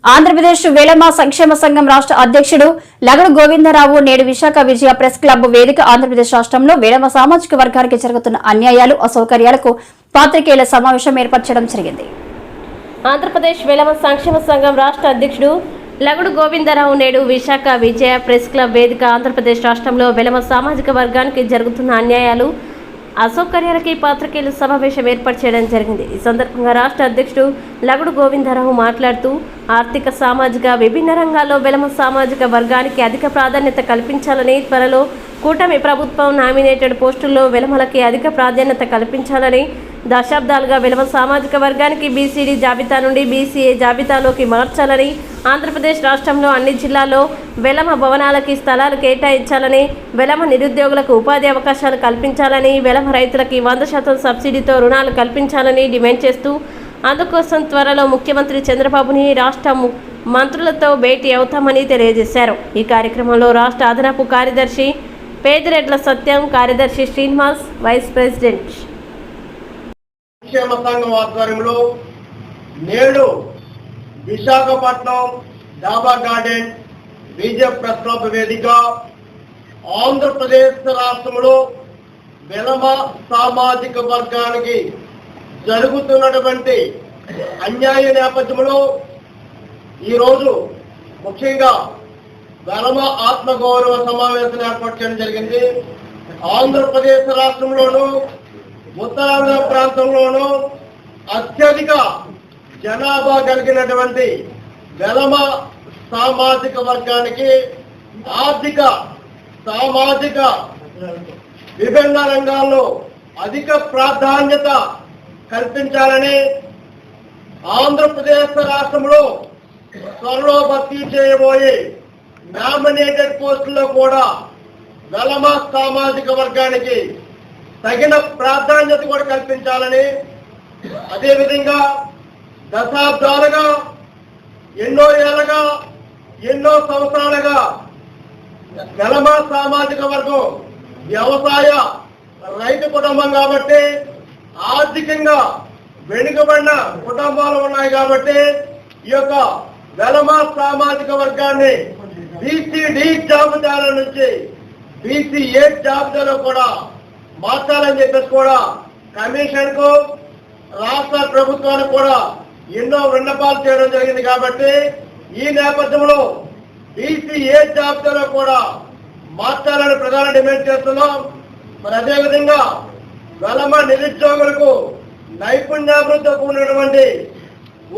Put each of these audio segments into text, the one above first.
ఆంధ్రప్రదేశ్ వేలమ సంక్షేమ సంఘం రాష్ట్ర అధ్యక్షుడు లగడు గోవిందరావు నేడు విశాఖ విజయ ప్రెస్ క్లబ్ వేదిక ఆంధ్రప్రదేశ్ రాష్ట్రంలో వేలమ సామాజిక వర్గానికి జరుగుతున్న అన్యాయాలు అసౌకర్యాలకు పాత్రికేయుల సమావేశం ఏర్పరచడం జరిగింది. ఆంధ్రప్రదేశ్ వేలమ సంక్షేమ సంఘం రాష్ట్ర అధ్యక్షుడు లగడు గోవిందరావు నేడు విశాఖ విజయ ప్రెస్ క్లబ్ వేదిక ఆంధ్రప్రదేశ్ రాష్ట్రంలో వేలమ సామాజిక వర్గానికి జరుగుతున్న అన్యాయాలు అసౌకర్యాలకి పాత్రికేయుల సమావేశం ఏర్పాటు చేయడం జరిగింది. ఈ సందర్భంగా రాష్ట్ర అధ్యక్షుడు లగడు గోవిందరావు మాట్లాడుతూ ఆర్థిక సామాజిక విభిన్న రంగాల్లో వెలమ సామాజిక వర్గానికి అధిక ప్రాధాన్యత కల్పించాలని, త్వరలో కూటమి ప్రభుత్వం నామినేటెడ్ పోస్టుల్లో వెలమలకి అధిక ప్రాధాన్యత కల్పించాలని, దశాబ్దాలుగా వెలమ సామాజిక వర్గానికి బీసీడీ జాబితా నుండి బీసీఏ జాబితాలోకి మార్చాలని, ఆంధ్రప్రదేశ్ రాష్ట్రంలో అన్ని జిల్లాల్లో వెలమ భవనాలకి స్థలాలు కేటాయించాలని, వెలమ నిరుద్యోగులకు ఉపాధి అవకాశాలు కల్పించాలని, వెలమ రైతులకి 100% సబ్సిడీతో రుణాలు కల్పించాలని డిమాండ్ చేస్తూ అందుకోసం త్వరలో ముఖ్యమంత్రి చంద్రబాబుని రాష్ట్ర మంత్రులతో భేటీ అవుతామని తెలియజేశారు. ఈ కార్యక్రమంలో రాష్ట్ర అదనపు కార్యదర్శి పేదిరెడ్ల సత్యం, కార్యదర్శి శ్రీనివాస్, వైస్ ప్రెసిడెంట్. సంక్షేమ సంఘం ఆధ్వర్యంలో నేడు విశాఖపట్నం డాబా గార్డెన్ విజయ ప్రెస్ క్లబ్ వేదిక ఆంధ్రప్రదేశ్ రాష్ట్రంలో వెలమ సామాజిక వర్గానికి జరుగుతున్నటువంటి అన్యాయ నేపథ్యంలో ఈరోజు ముఖ్యంగా వెలమ ఆత్మగౌరవ సమావేశం ఏర్పాటు చేయడం జరిగింది. ఆంధ్రప్రదేశ్ రాష్ట్రంలోనూ ఉత్తరాంధ్ర ప్రాంతంలోనూ అత్యధిక జనాభా కలిగినటువంటి వెలమ సామాజిక వర్గానికి ఆర్థిక సామాజిక విభిన్న రంగాల్లో అధిక ప్రాధాన్యత కల్పించాలని, ఆంధ్రప్రదేశ్ రాష్ట్రంలో త్వరలో భర్తీ చేయబోయే నామినేటెడ్ పోస్టుల్లో కూడా వెలమ సామాజిక వర్గానికి తగిన ప్రాధాన్యత కూడా కల్పించాలని, అదేవిధంగా దశాబ్దాలుగా ఎన్నో ఏళ్ళగా ఎన్నో సంవత్సరాలుగా వెలమ సామాజిక వర్గం వ్యవసాయ రైతు కుటుంబం కాబట్టి ఆర్థికంగా వెనుకబడిన కుటుంబాలు ఉన్నాయి కాబట్టి ఈ యొక్క వెలమ సామాజిక వర్గాన్ని బీసీడీ జాబితాల నుంచి బీసీఏ జాబితాలో కూడా మార్చాలని చెప్పేసి కూడా కమిషన్ కు రాష్ట్ర ప్రభుత్వానికి కూడా ఎన్నో విన్నపాలు చేయడం జరిగింది. కాబట్టి ఈ నేపథ్యంలో బీసీఏ జాబితాలో కూడా మార్చాలని ప్రధాన డిమాండ్ చేస్తున్నాం. మరి అదేవిధంగా వెలమ నిరుద్యోగులకు నైపుణ్యాభివృద్ధితో కూడినటువంటి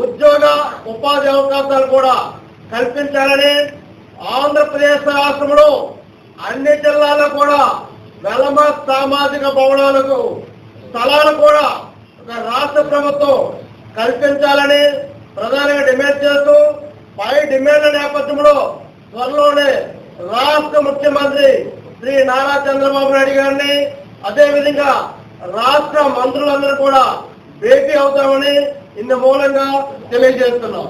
ఉద్యోగ ఉపాధి అవకాశాలు కూడా కల్పించాలని, ఆంధ్రప్రదేశ్ రాష్ట్రంలో అన్ని జిల్లాల్లో కూడా వెలమ సామాజిక భవనాలకు స్థలాలు కూడా రాష్ట్ర ప్రభుత్వం కల్పించాలని ప్రధానంగా డిమాండ్ చేస్తూ పై డిమాండ్ల నేపథ్యంలో త్వరలోనే రాష్ట్ర ముఖ్యమంత్రి శ్రీ నారా చంద్రబాబు నాయుడు గారిని అదేవిధంగా రాష్ట్ర మంత్రులందరూ కూడా భేటీ అవుతామని ఇందు మూలంగా తెలియజేస్తున్నాం.